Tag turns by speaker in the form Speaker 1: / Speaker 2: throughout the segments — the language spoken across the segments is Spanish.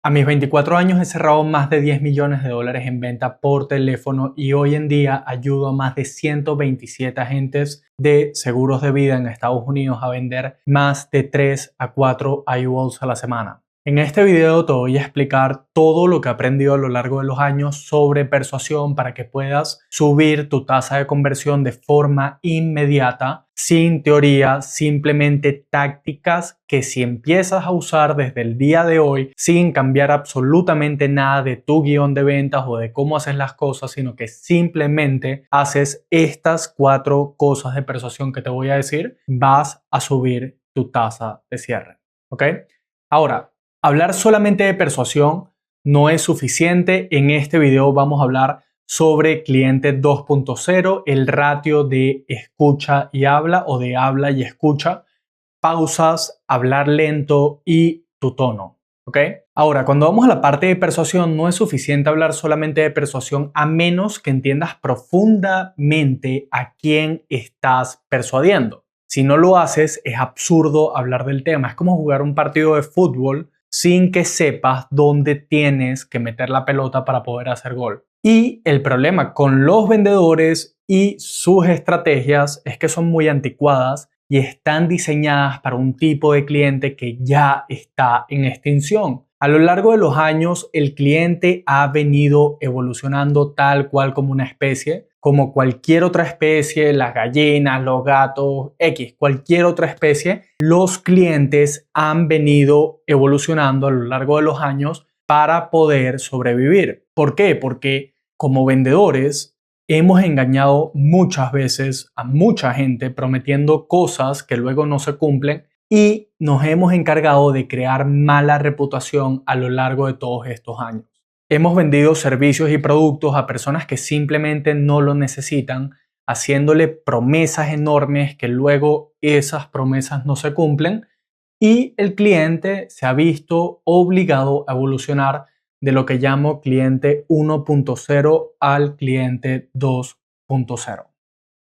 Speaker 1: A mis 24 años he cerrado más de 10 millones de dólares en venta por teléfono y hoy en día ayudo a más de 127 agentes de seguros de vida en Estados Unidos a vender más de 3 a 4 IULs a la semana. En este video te voy a explicar todo lo que he aprendido a lo largo de los años sobre persuasión para que puedas subir tu tasa de conversión de forma inmediata, sin teoría, simplemente tácticas que si empiezas a usar desde el día de hoy, sin cambiar absolutamente nada de tu guión de ventas o de cómo haces las cosas, sino que simplemente haces estas 4 cosas de persuasión que te voy a decir, vas a subir tu tasa de cierre. ¿Ok? Ahora, hablar solamente de persuasión no es suficiente. En este video vamos a hablar sobre cliente 2.0, el ratio de escucha y habla o de habla y escucha, pausas, hablar lento y tu tono. ¿Ok? Ahora, cuando vamos a la parte de persuasión, no es suficiente hablar solamente de persuasión a menos que entiendas profundamente a quién estás persuadiendo. Si no lo haces, es absurdo hablar del tema. Es como jugar un partido de fútbol sin que sepas dónde tienes que meter la pelota para poder hacer gol. Y el problema con los vendedores y sus estrategias es que son muy anticuadas y están diseñadas para un tipo de cliente que ya está en extinción. A lo largo de los años, el cliente ha venido evolucionando tal cual como una especie, como cualquier otra especie, las gallinas, los gatos, cualquier otra especie. Los clientes han venido evolucionando a lo largo de los años para poder sobrevivir. ¿Por qué? Porque como vendedores hemos engañado muchas veces a mucha gente prometiendo cosas que luego no se cumplen y nos hemos encargado de crear mala reputación a lo largo de todos estos años. Hemos vendido servicios y productos a personas que simplemente no lo necesitan, haciéndole promesas enormes que luego esas promesas no se cumplen y el cliente se ha visto obligado a evolucionar de lo que llamo cliente 1.0 al cliente 2.0.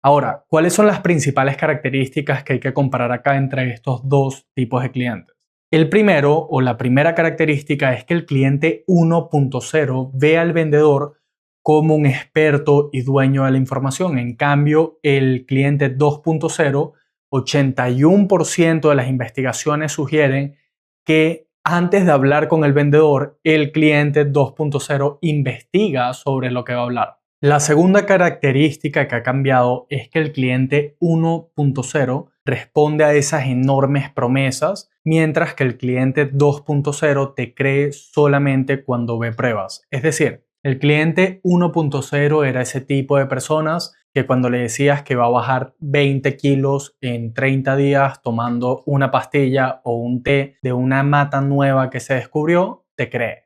Speaker 1: Ahora, ¿cuáles son las principales características que hay que comparar acá entre estos dos tipos de clientes? El primero o la primera característica es que el cliente 1.0 ve al vendedor como un experto y dueño de la información. En cambio, el cliente 2.0, 81% de las investigaciones sugieren que antes de hablar con el vendedor, el cliente 2.0 investiga sobre lo que va a hablar. La segunda característica que ha cambiado es que el cliente 1.0 responde a esas enormes promesas, mientras que el cliente 2.0 te cree solamente cuando ve pruebas. Es decir, el cliente 1.0 era ese tipo de personas que cuando le decías que va a bajar 20 kilos en 30 días tomando una pastilla o un té de una mata nueva que se descubrió, te cree.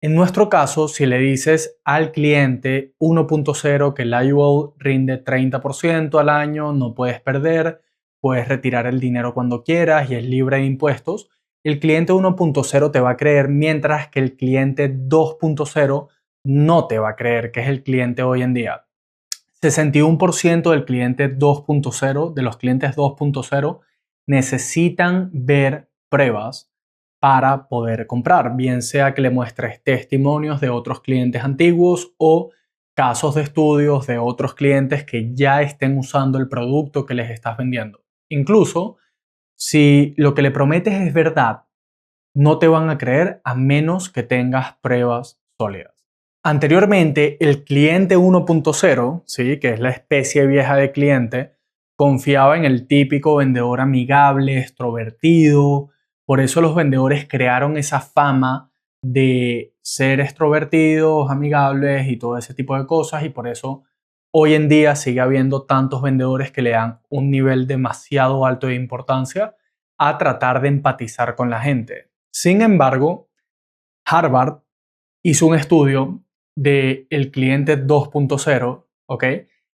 Speaker 1: En nuestro caso, si le dices al cliente 1.0 que el IUL rinde 30% al año, no puedes perder, puedes retirar el dinero cuando quieras y es libre de impuestos, el cliente 1.0 te va a creer, mientras que el cliente 2.0 no te va a creer, que es el cliente hoy en día. 61% del cliente 2.0, de los clientes 2.0, necesitan ver pruebas para poder comprar, bien sea que le muestres testimonios de otros clientes antiguos o casos de estudios de otros clientes que ya estén usando el producto que les estás vendiendo. Incluso si lo que le prometes es verdad, no te van a creer a menos que tengas pruebas sólidas. Anteriormente, el cliente 1.0, ¿sí? Que es la especie vieja de cliente, confiaba en el típico vendedor amigable, extrovertido. Por eso los vendedores crearon esa fama de ser extrovertidos, amigables y todo ese tipo de cosas. Y por eso hoy en día sigue habiendo tantos vendedores que le dan un nivel demasiado alto de importancia a tratar de empatizar con la gente. Sin embargo, Harvard hizo un estudio del cliente 2.0, ¿ok?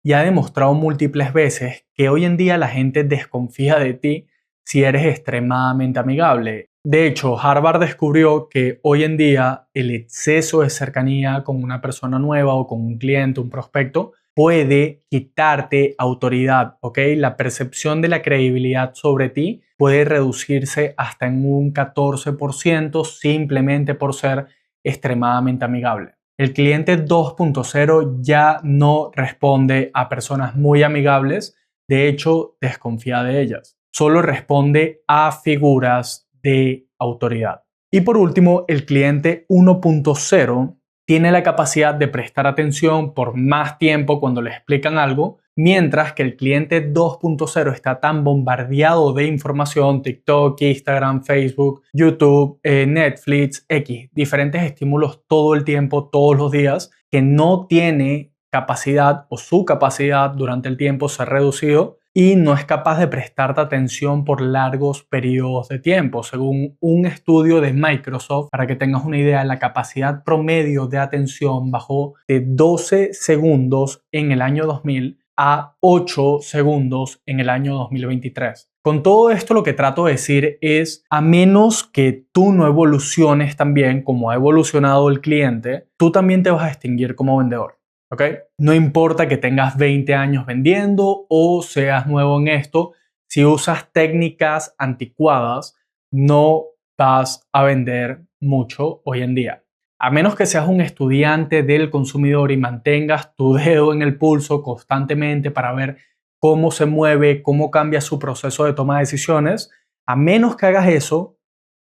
Speaker 1: Y ha demostrado múltiples veces que hoy en día la gente desconfía de ti si eres extremadamente amigable. De hecho, Harvard descubrió que hoy en día el exceso de cercanía con una persona nueva o con un cliente, un prospecto, puede quitarte autoridad, ¿ok? La percepción de la credibilidad sobre ti puede reducirse hasta en un 14% simplemente por ser extremadamente amigable. El cliente 2.0 ya no responde a personas muy amigables, de hecho, desconfía de ellas. Solo responde a figuras de autoridad. Y por último, el cliente 1.0 tiene la capacidad de prestar atención por más tiempo cuando le explican algo, mientras que el cliente 2.0 está tan bombardeado de información, TikTok, Instagram, Facebook, YouTube, Netflix, X, diferentes estímulos todo el tiempo, todos los días, que no tiene capacidad o su capacidad durante el tiempo se ha reducido y no es capaz de prestarte atención por largos periodos de tiempo. Según un estudio de Microsoft, para que tengas una idea, la capacidad promedio de atención bajó de 12 segundos en el año 2000 a 8 segundos en el año 2023. Con todo esto lo que trato de decir es, a menos que tú no evoluciones también como ha evolucionado el cliente, tú también te vas a extinguir como vendedor. ¿Ok? No importa que tengas 20 años vendiendo o seas nuevo en esto, si usas técnicas anticuadas, no vas a vender mucho hoy en día. A menos que seas un estudiante del consumidor y mantengas tu dedo en el pulso constantemente para ver cómo se mueve, cómo cambia su proceso de toma de decisiones, a menos que hagas eso,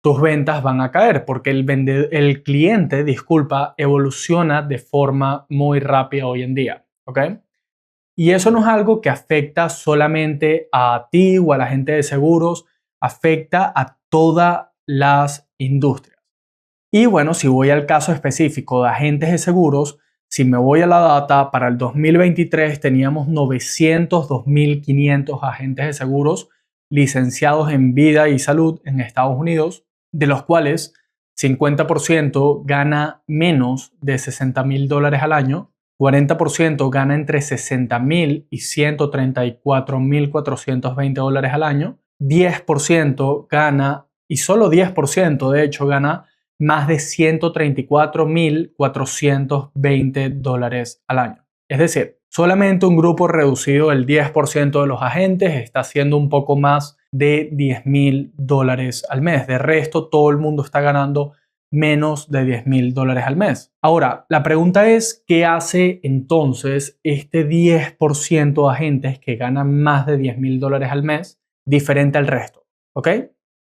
Speaker 1: tus ventas van a caer porque el cliente, evoluciona de forma muy rápida hoy en día, ¿ok? Y eso no es algo que afecta solamente a ti o a la gente de seguros, afecta a todas las industrias. Y bueno, si voy al caso específico de agentes de seguros, si me voy a la data, para el 2023 teníamos 902.500 agentes de seguros licenciados en vida y salud en Estados Unidos, de los cuales 50% gana menos de $60,000 al año, 40% gana entre $60,000 y $134,420 al año, 10% gana, y solo 10% de hecho gana más de $134,420 al año. Es decir, solamente un grupo reducido del 10% de los agentes está haciendo un poco más de $10,000 al mes. De resto, todo el mundo está ganando menos de $10,000 al mes. Ahora, la pregunta es, ¿qué hace entonces este 10% de agentes que ganan más de $10,000 al mes diferente al resto? ¿Ok?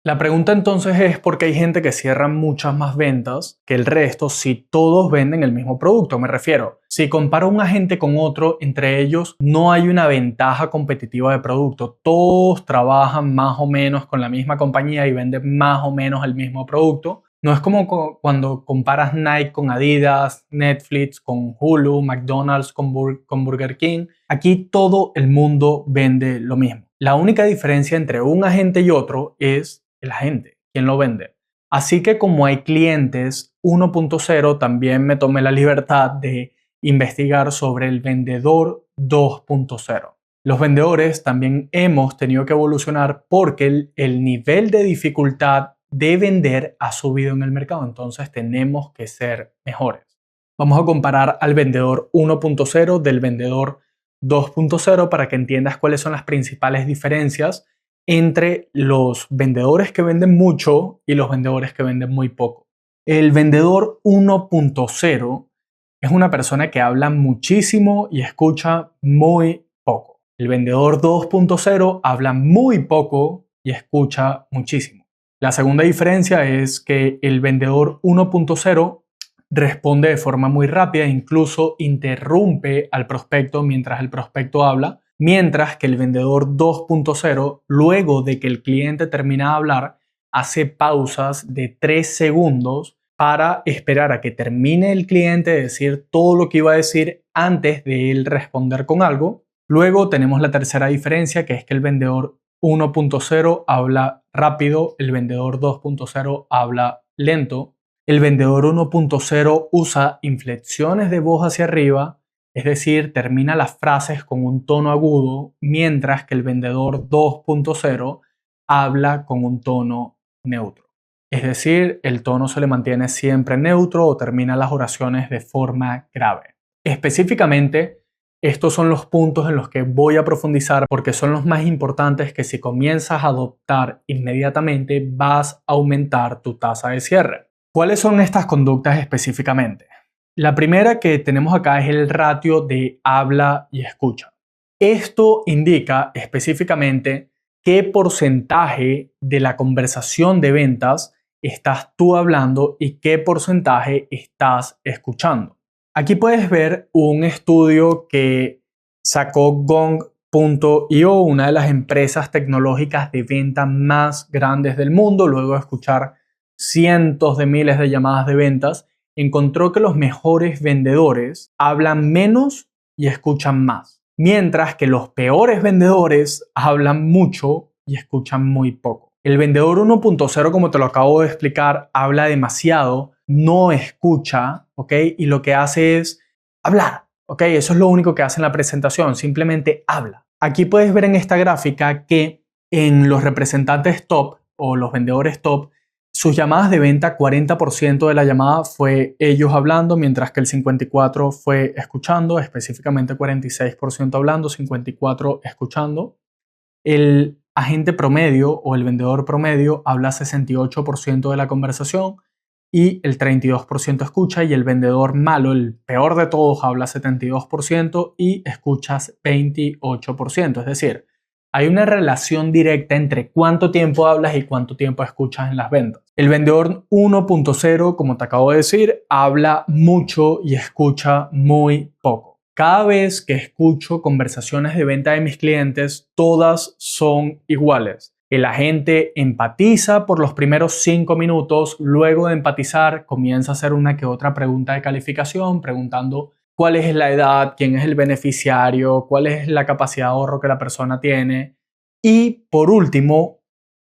Speaker 1: La pregunta entonces es por qué hay gente que cierra muchas más ventas que el resto si todos venden el mismo producto. Me refiero, si comparo un agente con otro, entre ellos no hay una ventaja competitiva de producto. Todos trabajan más o menos con la misma compañía y venden más o menos el mismo producto. No es como cuando comparas Nike con Adidas, Netflix con Hulu, McDonald's con Burger King. Aquí todo el mundo vende lo mismo. La única diferencia entre un agente y otro es el agente, quien lo vende. Así que como hay clientes 1.0, también me tomé la libertad de investigar sobre el vendedor 2.0. Los vendedores también hemos tenido que evolucionar porque el nivel de dificultad de vender ha subido en el mercado, entonces tenemos que ser mejores. Vamos a comparar al vendedor 1.0 del vendedor 2.0 para que entiendas cuáles son las principales diferencias entre los vendedores que venden mucho y los vendedores que venden muy poco. El vendedor 1.0 es una persona que habla muchísimo y escucha muy poco. El vendedor 2.0 habla muy poco y escucha muchísimo. La segunda diferencia es que el vendedor 1.0 responde de forma muy rápida, incluso interrumpe al prospecto mientras el prospecto habla, mientras que el vendedor 2.0, luego de que el cliente termina de hablar, hace pausas de 3 segundos para esperar a que termine el cliente de decir todo lo que iba a decir antes de él responder con algo. Luego tenemos la tercera diferencia, que es que el vendedor 1.0 habla rápido, el vendedor 2.0 habla lento. El vendedor 1.0 usa inflexiones de voz hacia arriba, es decir, termina las frases con un tono agudo, mientras que el vendedor 2.0 habla con un tono neutro. Es decir, el tono se le mantiene siempre neutro o termina las oraciones de forma grave. Específicamente, Estos son los puntos en los que voy a profundizar porque son los más importantes que si comienzas a adoptar inmediatamente vas a aumentar tu tasa de cierre. ¿Cuáles son estas conductas específicamente? La primera que tenemos acá es el ratio de habla y escucha. Esto indica específicamente qué porcentaje de la conversación de ventas estás tú hablando y qué porcentaje estás escuchando. Aquí puedes ver un estudio que sacó Gong.io, una de las empresas tecnológicas de venta más grandes del mundo, luego de escuchar cientos de miles de llamadas de ventas, encontró que los mejores vendedores hablan menos y escuchan más, mientras que los peores vendedores hablan mucho y escuchan muy poco. El vendedor 1.0, como te lo acabo de explicar, habla demasiado, no escucha, ¿ok? Y lo que hace es hablar, ¿ok? Eso es lo único que hace en la presentación, simplemente habla. Aquí puedes ver en esta gráfica que en los representantes top o los vendedores top, sus llamadas de venta, 40% de la llamada fue ellos hablando, mientras que el 54% fue escuchando, específicamente 46% hablando, 54% escuchando. El agente promedio o el vendedor promedio habla 68% de la conversación y el 32% escucha, y el vendedor malo, el peor de todos, habla 72% y escuchas 28%. Es decir, hay una relación directa entre cuánto tiempo hablas y cuánto tiempo escuchas en las ventas. El vendedor 1.0, como te acabo de decir, habla mucho y escucha muy poco. Cada vez que escucho conversaciones de venta de mis clientes, todas son iguales. El agente empatiza por los primeros 5 minutos, luego de empatizar comienza a hacer una que otra pregunta de calificación, preguntando cuál es la edad, quién es el beneficiario, cuál es la capacidad de ahorro que la persona tiene. Y por último,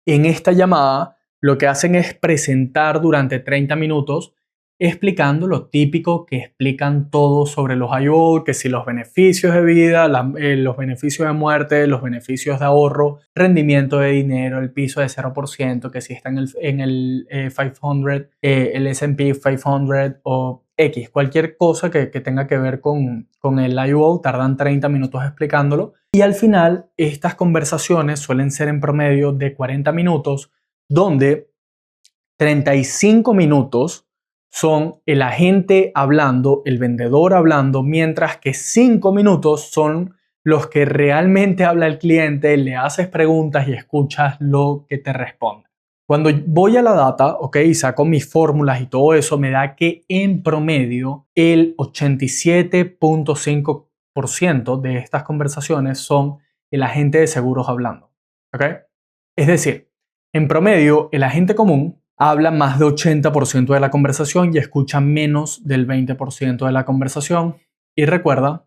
Speaker 1: en esta llamada, lo que hacen es presentar durante 30 minutos explicando lo típico que explican todos sobre los IUL, que si los beneficios de vida, los beneficios de muerte, los beneficios de ahorro, rendimiento de dinero, el piso de 0%, que si está en el 500, el S&P 500 o X, cualquier cosa que tenga que ver con el IUL, tardan 30 minutos explicándolo. Y al final, estas conversaciones suelen ser en promedio de 40 minutos, donde 35 minutos son el agente hablando, el vendedor hablando, mientras que 5 minutos son los que realmente habla el cliente, le haces preguntas y escuchas lo que te responde. Cuando voy a la data, ok, y saco mis fórmulas y todo eso, me da que en promedio el 87.5% de estas conversaciones son el agente de seguros hablando, ok. Es decir, en promedio el agente común habla más de 80% de la conversación y escucha menos del 20% de la conversación. Y recuerda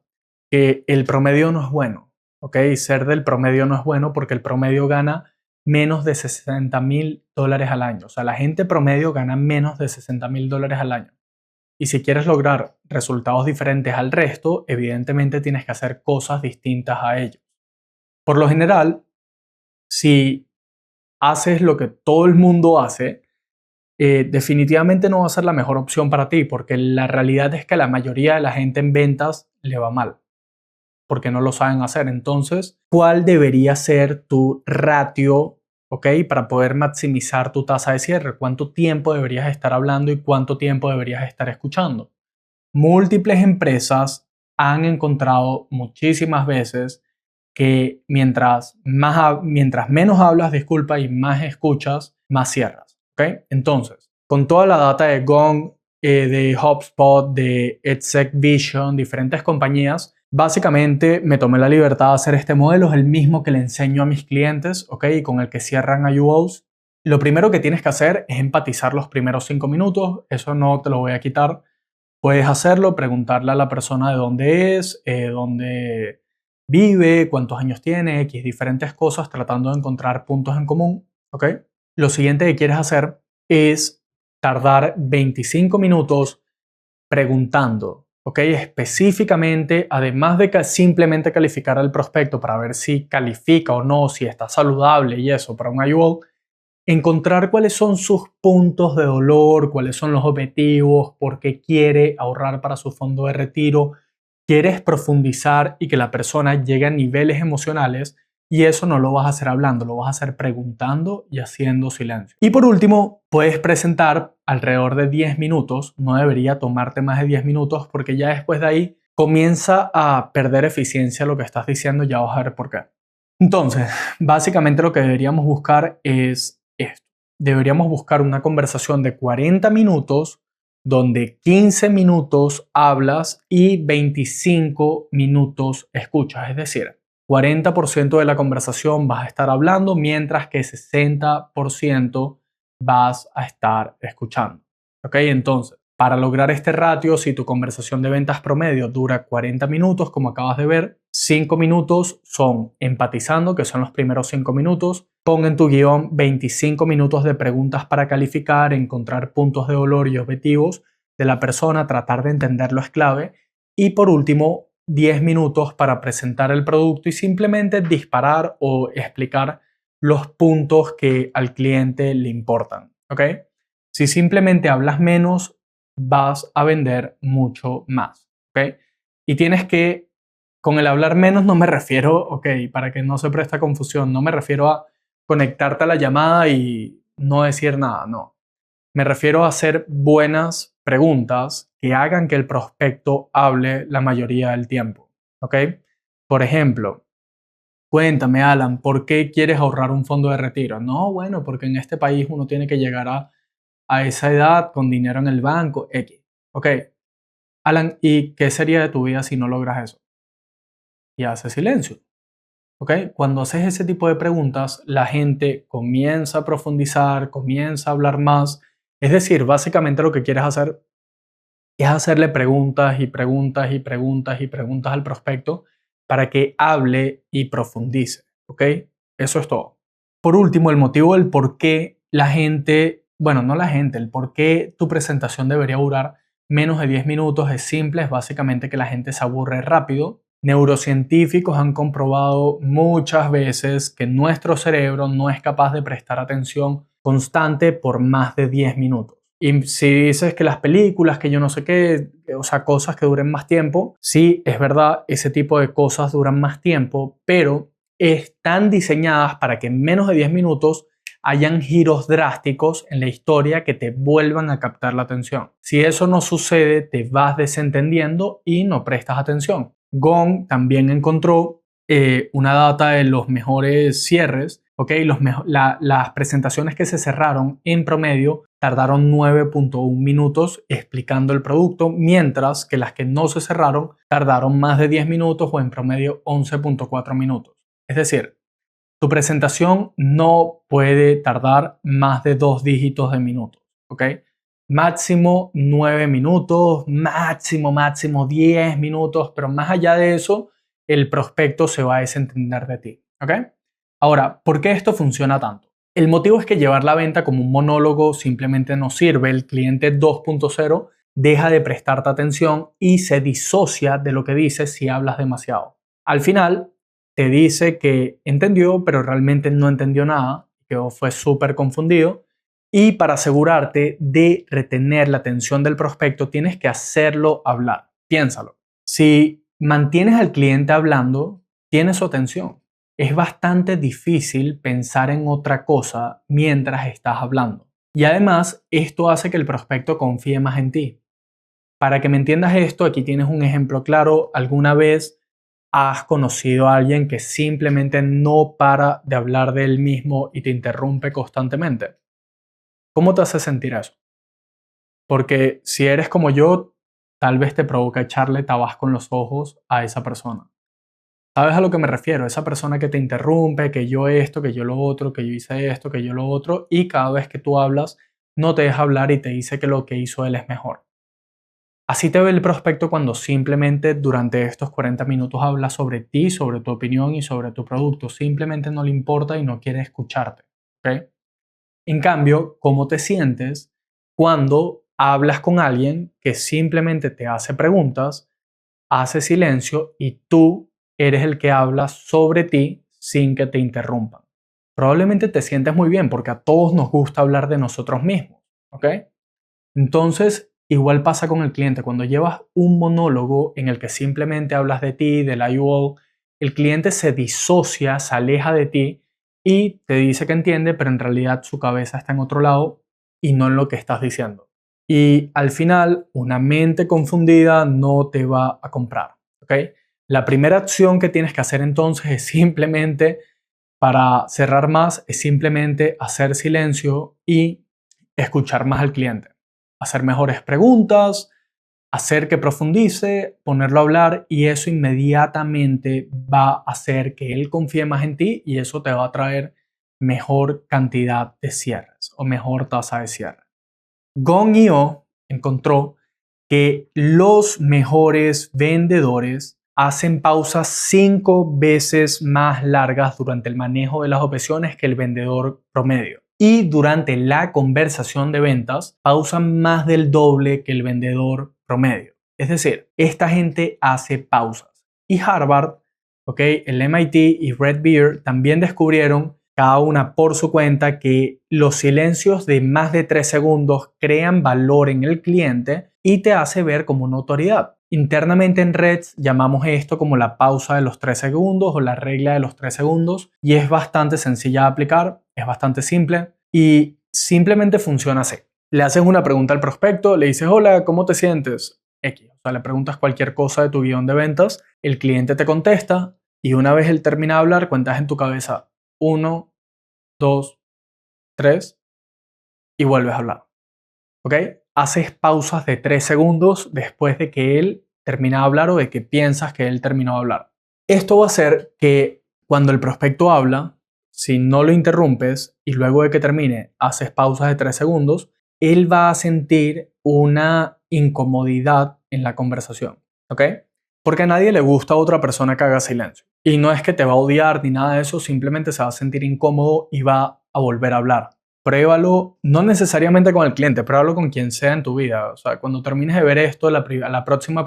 Speaker 1: que el promedio no es bueno, ¿ok? Ser del promedio no es bueno porque el promedio gana menos de $60,000 al año. O sea, la gente promedio gana menos de $60,000 al año. Y si quieres lograr resultados diferentes al resto, evidentemente tienes que hacer cosas distintas a ellos. Por lo general, si haces lo que todo el mundo hace, definitivamente no va a ser la mejor opción para ti, porque la realidad es que la mayoría de la gente en ventas le va mal, porque no lo saben hacer. Entonces, ¿cuál debería ser tu ratio, ok, para poder maximizar tu tasa de cierre? ¿Cuánto tiempo deberías estar hablando y cuánto tiempo deberías estar escuchando? Múltiples empresas han encontrado muchísimas veces que mientras menos hablas, disculpa, y más escuchas, más cierras. ¿Okay? Entonces, con toda la data de Gong, de HubSpot, de ExecVision, diferentes compañías, básicamente me tomé la libertad de hacer este modelo. Es el mismo que le enseño a mis clientes, ¿ok? Y con el que cierran IULs. Lo primero que tienes que hacer es empatizar los primeros 5 minutos. Eso no te lo voy a quitar. Puedes hacerlo, preguntarle a la persona de dónde es, dónde vive, cuántos años tiene, X, diferentes cosas, tratando de encontrar puntos en común, ¿ok? Lo siguiente que quieres hacer es tardar 25 minutos preguntando, ¿ok? Específicamente, además de simplemente calificar al prospecto para ver si califica o no, si está saludable y eso para un IUL, encontrar cuáles son sus puntos de dolor, cuáles son los objetivos, por qué quiere ahorrar para su fondo de retiro, quieres profundizar y que la persona llegue a niveles emocionales, y eso no lo vas a hacer hablando, lo vas a hacer preguntando y haciendo silencio. Y por último, puedes presentar alrededor de 10 minutos, no debería tomarte más de 10 minutos porque ya después de ahí comienza a perder eficiencia lo que estás diciendo, ya vas a ver por qué. Entonces, básicamente lo que deberíamos buscar es esto. Deberíamos buscar una conversación de 40 minutos donde 15 minutos hablas y 25 minutos escuchas. Es decir, 40% de la conversación vas a estar hablando, mientras que 60% vas a estar escuchando. ¿Ok? Entonces, para lograr este ratio, si tu conversación de ventas promedio dura 40 minutos, como acabas de ver, 5 minutos son empatizando, que son los primeros 5 minutos. Pon en tu guión 25 minutos de preguntas para calificar, encontrar puntos de dolor y objetivos de la persona, tratar de entenderlo es clave. Y por último, 10 minutos para presentar el producto y simplemente disparar o explicar los puntos que al cliente le importan. ¿Ok? Si simplemente hablas menos, vas a vender mucho más. ¿Ok? Y tienes que, con el hablar menos no me refiero, ok, para que no se preste confusión, no me refiero a conectarte a la llamada y no decir nada, no. Me refiero a hacer buenas preguntas que hagan que el prospecto hable la mayoría del tiempo. ¿Ok? Por ejemplo, cuéntame, Alan, ¿por qué quieres ahorrar un fondo de retiro? No, bueno, porque en este país uno tiene que llegar a esa edad con dinero en el banco, X. ¿Ok? Alan, ¿y qué sería de tu vida si no logras eso? Y hace silencio. ¿Ok? Cuando haces ese tipo de preguntas, la gente comienza a profundizar, comienza a hablar más. Es decir, básicamente lo que quieres hacer es hacerle preguntas y preguntas y preguntas y preguntas al prospecto para que hable y profundice. ¿Ok? Eso es todo. Por último, el motivo del por qué la gente, bueno, no la gente, el por qué tu presentación debería durar menos de 10 minutos es simple, es básicamente que la gente se aburre rápido. Neurocientíficos han comprobado muchas veces que nuestro cerebro no es capaz de prestar atención constante por más de 10 minutos. Y si dices que las películas, que yo no sé qué, o sea, cosas que duren más tiempo, sí, es verdad, ese tipo de cosas duran más tiempo, pero están diseñadas para que en menos de 10 minutos hayan giros drásticos en la historia que te vuelvan a captar la atención. Si eso no sucede, te vas desentendiendo y no prestas atención. Gong también encontró una data de los mejores cierres. Okay, las presentaciones que se cerraron en promedio tardaron 9.1 minutos explicando el producto, mientras que las que no se cerraron tardaron más de 10 minutos o en promedio 11.4 minutos. Es decir, tu presentación no puede tardar más de 2 dígitos de minutos. ¿Okay? Máximo 9 minutos, máximo 10 minutos, pero más allá de eso, el prospecto se va a desentender de ti. ¿Okay? Ahora, ¿por qué esto funciona tanto? El motivo es que llevar la venta como un monólogo simplemente no sirve. El cliente 2.0 deja de prestarte atención y se disocia de lo que dices si hablas demasiado. Al final, te dice que entendió, pero realmente no entendió nada, que fue súper confundido. Y para asegurarte de retener la atención del prospecto, tienes que hacerlo hablar. Piénsalo. Si mantienes al cliente hablando, tienes su atención. Es bastante difícil pensar en otra cosa mientras estás hablando. Y además, esto hace que el prospecto confíe más en ti. Para que me entiendas esto, aquí tienes un ejemplo claro. ¿Alguna vez has conocido a alguien que simplemente no para de hablar de él mismo y te interrumpe constantemente? ¿Cómo te hace sentir eso? Porque si eres como yo, tal vez te provoca echarle tabasco en los ojos a esa persona. ¿Sabes a lo que me refiero? Esa persona que te interrumpe, que yo esto, que yo lo otro, que yo hice esto, que yo lo otro, y cada vez que tú hablas, no te deja hablar y te dice que lo que hizo él es mejor. Así te ve el prospecto cuando simplemente durante estos 40 minutos habla sobre ti, sobre tu opinión y sobre tu producto. Simplemente no le importa y no quiere escucharte. ¿Ok? En cambio, ¿cómo te sientes cuando hablas con alguien que simplemente te hace preguntas, hace silencio y tú eres el que habla sobre ti sin que te interrumpan? Probablemente te sientes muy bien porque a todos nos gusta hablar de nosotros mismos. ¿Ok? Entonces, igual pasa con el cliente. Cuando llevas un monólogo en el que simplemente hablas de ti, de la UO, el cliente se disocia, se aleja de ti y te dice que entiende, pero en realidad su cabeza está en otro lado y no en lo que estás diciendo. Y al final, una mente confundida no te va a comprar, ¿ok? La primera acción que tienes que hacer entonces es simplemente, para cerrar más, es simplemente hacer silencio y escuchar más al cliente. Hacer mejores preguntas, hacer que profundice, ponerlo a hablar y eso inmediatamente va a hacer que él confíe más en ti y eso te va a traer mejor cantidad de cierres o mejor tasa de cierre. Gong.io encontró que los mejores vendedores hacen pausas 5 veces más largas durante el manejo de las objeciones que el vendedor promedio. Y durante la conversación de ventas, pausan más del doble que el vendedor promedio. Es decir, esta gente hace pausas. Y Harvard, el MIT y Red Beer también descubrieron, cada una por su cuenta, que los silencios de más de 3 segundos crean valor en el cliente y te hace ver como una autoridad. Internamente en Reds llamamos esto como la pausa de los 3 segundos o la regla de los 3 segundos y es bastante sencilla de aplicar, es bastante simple y simplemente funciona así. Le haces una pregunta al prospecto, le dices, hola, ¿cómo te sientes? X. O sea, le preguntas cualquier cosa de tu guión de ventas, el cliente te contesta y una vez él termina de hablar, cuentas en tu cabeza 1, 2, 3 y vuelves a hablar. ¿Ok? Haces pausas de 3 segundos después de que él termina de hablar o de que piensas que él terminó de hablar. Esto va a hacer que cuando el prospecto habla, si no lo interrumpes y luego de que termine haces pausas de 3 segundos, él va a sentir una incomodidad en la conversación. ¿Ok? Porque a nadie le gusta a otra persona que haga silencio. Y no es que te va a odiar ni nada de eso, simplemente se va a sentir incómodo y va a volver a hablar. Pruébalo, no necesariamente con el cliente, pruébalo con quien sea en tu vida. O sea, cuando termines de ver esto, a la próxima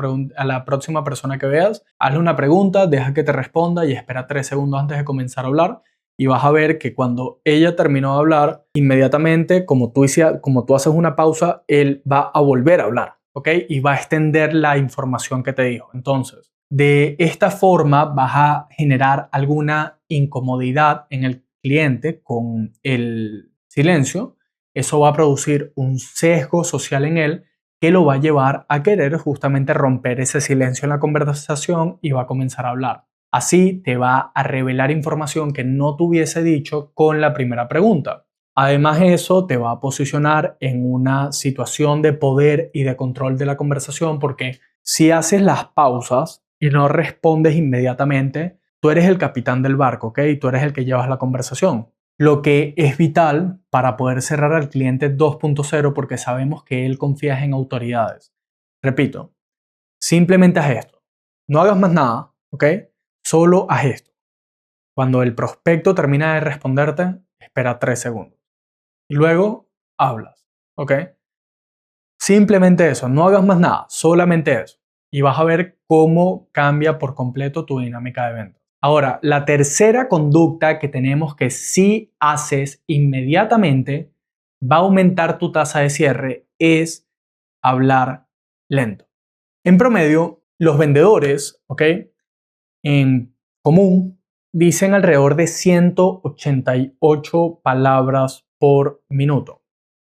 Speaker 1: persona que veas, hazle una pregunta, deja que te responda y espera 3 segundos antes de comenzar a hablar. Y vas a ver que cuando ella terminó de hablar, inmediatamente, como tú haces una pausa, él va a volver a hablar, ¿ok? Y va a extender la información que te dijo. Entonces, de esta forma vas a generar alguna incomodidad en el cliente con el silencio. Eso va a producir un sesgo social en él que lo va a llevar a querer justamente romper ese silencio en la conversación y va a comenzar a hablar. Así te va a revelar información que no te hubiese dicho con la primera pregunta. Además, eso te va a posicionar en una situación de poder y de control de la conversación porque si haces las pausas y no respondes inmediatamente, tú eres el capitán del barco, ¿ok? Tú eres el que llevas la conversación. Lo que es vital para poder cerrar al cliente 2.0 porque sabemos que él confía en autoridades. Repito, simplemente haz esto. No hagas más nada, ¿ok? Solo haz esto. Cuando el prospecto termina de responderte, espera 3 segundos. Y luego hablas, ¿ok? Simplemente eso, no hagas más nada, solamente eso. Y vas a ver cómo cambia por completo tu dinámica de venta. Ahora, la tercera conducta que tenemos que si haces inmediatamente va a aumentar tu tasa de cierre es hablar lento. En promedio, los vendedores, ¿ok? En común, dicen alrededor de 188 palabras por minuto.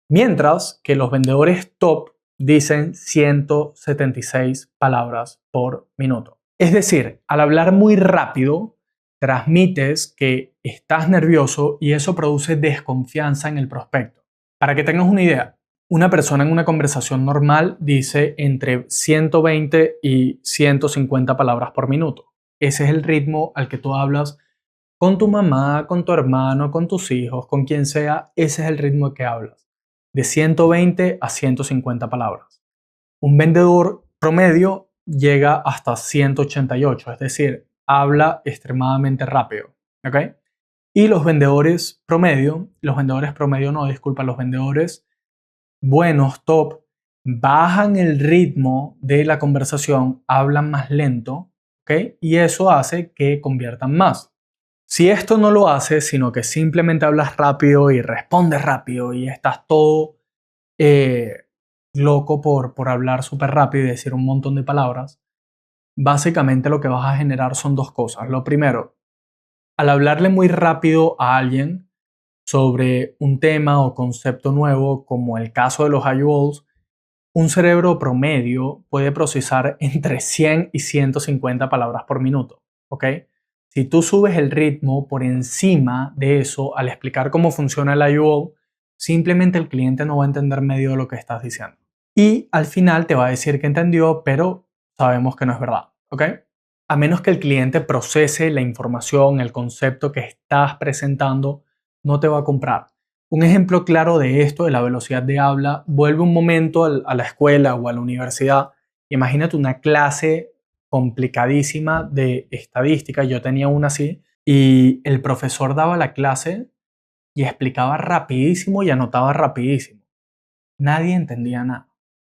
Speaker 1: Mientras que los vendedores top dicen 176 palabras por minuto. Es decir, al hablar muy rápido, transmites que estás nervioso y eso produce desconfianza en el prospecto. Para que tengas una idea, una persona en una conversación normal dice entre 120 y 150 palabras por minuto. Ese es el ritmo al que tú hablas con tu mamá, con tu hermano, con tus hijos, con quien sea. Ese es el ritmo que hablas, de 120 a 150 palabras. Un vendedor promedio llega hasta 188, es decir, habla extremadamente rápido. ¿Ok? Y los vendedores promedio los vendedores buenos, top, bajan el ritmo de la conversación, hablan más lento, ¿ok? Y eso hace que conviertan más. Si esto no lo haces, sino que simplemente hablas rápido y respondes rápido y estás todo, loco por hablar súper rápido y decir un montón de palabras, básicamente lo que vas a generar son dos cosas. Lo primero, al hablarle muy rápido a alguien sobre un tema o concepto nuevo, como el caso de los IULs, un cerebro promedio puede procesar entre 100 y 150 palabras por minuto, ¿ok? Si tú subes el ritmo por encima de eso al explicar cómo funciona el IUL, simplemente el cliente no va a entender medio de lo que estás diciendo. Y al final te va a decir que entendió, pero sabemos que no es verdad, ¿ok? A menos que el cliente procese la información, el concepto que estás presentando, no te va a comprar. Un ejemplo claro de esto, de la velocidad de habla, vuelve un momento a la escuela o a la universidad. Imagínate una clase complicadísima de estadística, yo tenía una así, y el profesor daba la clase y explicaba rapidísimo y anotaba rapidísimo. Nadie entendía nada.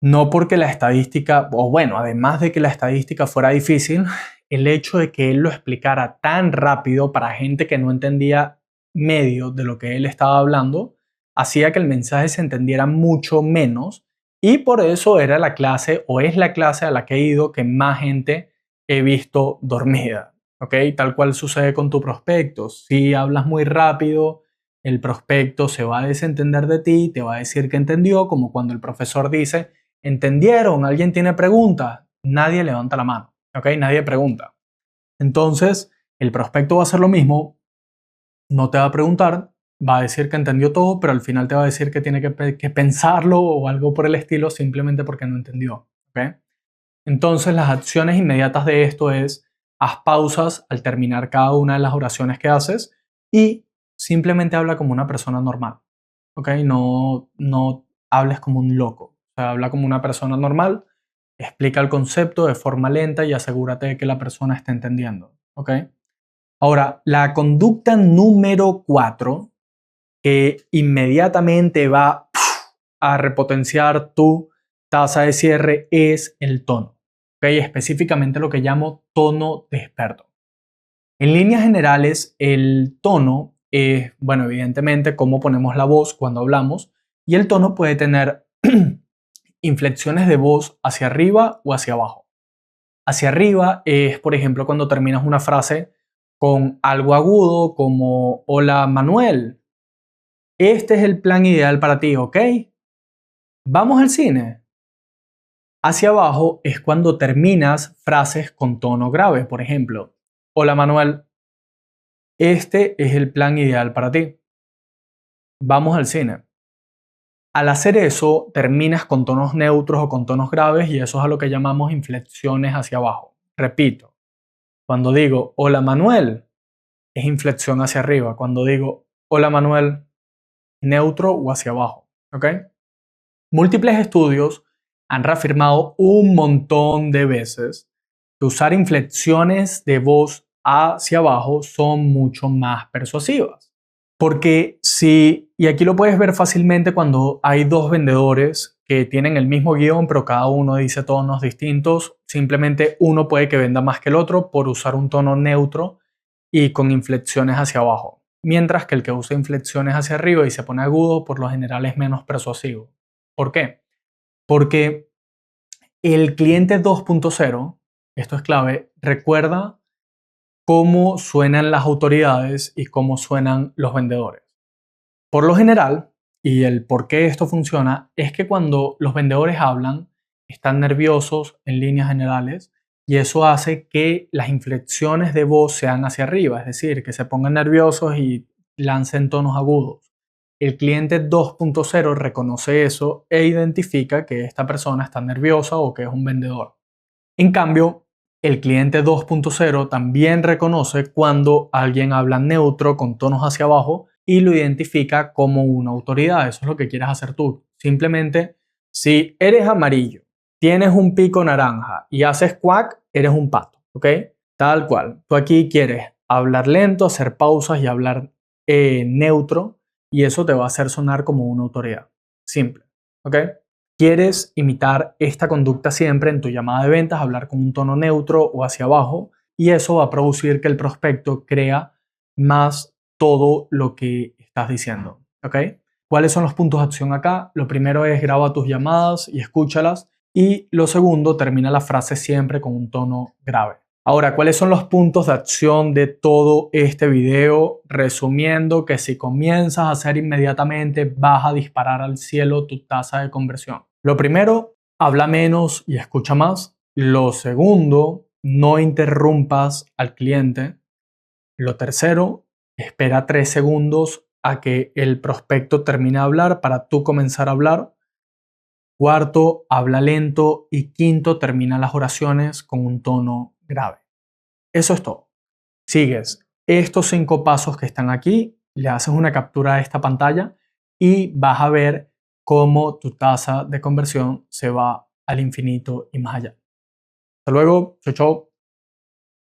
Speaker 1: No porque la estadística, o bueno, además de que la estadística fuera difícil, el hecho de que él lo explicara tan rápido para gente que no entendía medio de lo que él estaba hablando, hacía que el mensaje se entendiera mucho menos y por eso era la clase o es la clase a la que he ido que más gente he visto dormida. ¿Ok? Tal cual sucede con tu prospecto. Si hablas muy rápido, el prospecto se va a desentender de ti, te va a decir que entendió, como cuando el profesor dice, ¿entendieron? ¿Alguien tiene preguntas? Nadie levanta la mano, ¿ok? Nadie pregunta. Entonces, el prospecto va a hacer lo mismo, no te va a preguntar, va a decir que entendió todo, pero al final te va a decir que tiene que pensarlo o algo por el estilo simplemente porque no entendió, ¿ok? Entonces, las acciones inmediatas de esto es, haz pausas al terminar cada una de las oraciones que haces y simplemente habla como una persona normal, ¿ok? No hables como un loco, o sea, habla como una persona normal, explica el concepto de forma lenta y asegúrate de que la persona esté entendiendo, ¿ok? Ahora, la conducta número 4 que inmediatamente va a repotenciar tu tasa de cierre es el tono, ¿ok? Específicamente lo que llamo tono de experto. En líneas generales, el tono es, bueno, evidentemente cómo ponemos la voz cuando hablamos y el tono puede tener inflexiones de voz hacia arriba o hacia abajo. Hacia arriba es, por ejemplo, cuando terminas una frase con algo agudo como hola Manuel, este es el plan ideal para ti, ¿ok? ¿Vamos al cine? Hacia abajo es cuando terminas frases con tono grave, por ejemplo, hola Manuel, este es el plan ideal para ti. Vamos al cine. Al hacer eso, terminas con tonos neutros o con tonos graves y eso es a lo que llamamos inflexiones hacia abajo. Repito, cuando digo hola Manuel, es inflexión hacia arriba. Cuando digo hola Manuel, neutro o hacia abajo. ¿Ok? Múltiples estudios han reafirmado un montón de veces que usar inflexiones de voz hacia abajo son mucho más persuasivas. Porque si, y aquí lo puedes ver fácilmente cuando hay dos vendedores que tienen el mismo guión, pero cada uno dice tonos distintos, simplemente uno puede que venda más que el otro por usar un tono neutro y con inflexiones hacia abajo, mientras que el que usa inflexiones hacia arriba y se pone agudo por lo general es menos persuasivo. ¿Por qué? Porque el cliente 2.0, esto es clave, recuerda cómo suenan las autoridades y cómo suenan los vendedores. Por lo general, y el por qué esto funciona, es que cuando los vendedores hablan, están nerviosos en líneas generales y eso hace que las inflexiones de voz sean hacia arriba, es decir, que se pongan nerviosos y lancen tonos agudos. El cliente 2.0 reconoce eso e identifica que esta persona está nerviosa o que es un vendedor. En cambio, el cliente 2.0 también reconoce cuando alguien habla neutro con tonos hacia abajo y lo identifica como una autoridad. Eso es lo que quieres hacer tú. Simplemente, si eres amarillo, tienes un pico naranja y haces quack, eres un pato, ¿ok? Tal cual. Tú aquí quieres hablar lento, hacer pausas y hablar neutro y eso te va a hacer sonar como una autoridad. Simple, ¿ok? Quieres imitar esta conducta siempre en tu llamada de ventas, hablar con un tono neutro o hacia abajo, y eso va a producir que el prospecto crea más todo lo que estás diciendo. ¿Ok? ¿Cuáles son los puntos de acción acá? Lo primero es graba tus llamadas y escúchalas. Y lo segundo, termina la frase siempre con un tono grave. Ahora, ¿cuáles son los puntos de acción de todo este video? Resumiendo que si comienzas a hacer inmediatamente, vas a disparar al cielo tu tasa de conversión. Lo primero, habla menos y escucha más. Lo segundo, no interrumpas al cliente. Lo tercero, espera 3 segundos a que el prospecto termine de hablar para tú comenzar a hablar. Cuarto, habla lento. Y quinto, termina las oraciones con un tono grave. Eso es todo. Sigues estos 5 pasos que están aquí, le haces una captura a esta pantalla y vas a ver cómo tu tasa de conversión se va al infinito y más allá. Hasta luego. Chau, chau.